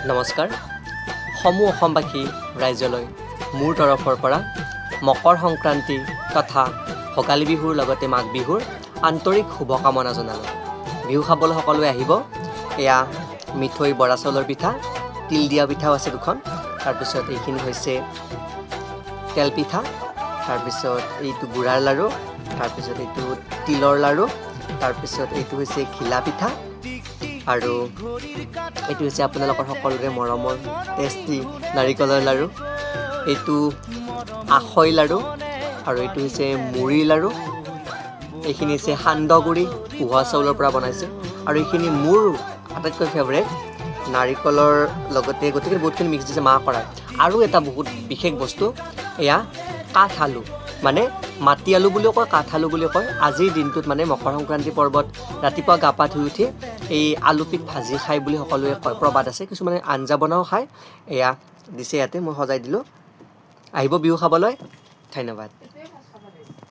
নমস্কাৰ সমূহ অসমবাসী ৰাইজলৈ মোৰ তৰফৰ পৰা মকৰ সংক্ৰান্তি তথা ভোগালী বিহুৰ লগতে মাঘ বিহুৰ আন্তৰিক শুভকামনা জনালোঁ। বিহু খাবলৈ সকলোৱে আহিব। এয়া মিঠৈ বৰা চাউলৰ পিঠা, তিল দিয়া পিঠাও আছে দুখন। তাৰপিছত এইখিনি হৈছে তেল পিঠা, তাৰপিছত এইটো গুড়াৰ লাড়ু, তাৰপিছত এইটো তিলৰ লাড়ু, তাৰপিছত এইটো হৈছে ঘিলা পিঠা আৰু এইটো হৈছে আপোনালোকৰ সকলোৰে মৰমৰ টেষ্টি নাৰিকলৰ লাড়ু, এইটো আখৈ লাড়ু আৰু এইটো হৈছে মুড়িৰ লাড়ু। এইখিনি হৈছে সান্দহগুড়ি উহোৱা চাউলৰ পৰা বনাইছে আৰু এইখিনি মোৰ আটাইতকৈ ফেভৰেট নাৰিকলৰ লগতে গতিকে বহুতখিনি মিক্স দিছে মাহ কৰাই। আৰু এটা বহুত বিশেষ বস্তু এয়া কাঠ আলু, মানে মাটি আলু বুলিও কয়, কাঠ আলু বুলিও কয়। আজিৰ দিনটোত মানে মকৰ সংক্ৰান্তি পৰ্বত ৰাতিপুৱা গা পা ধুই উঠি এই আলু পিঠ ভাজি খাই বুলি সকলোৱে কয়, প্ৰবাদ আছে। কিছুমানে আঞ্জা বনাও খায়। এয়া দিছে ইয়াতে, মই সজাই দিলোঁ। আহিব বিহু খাবলৈ। ধন্যবাদ।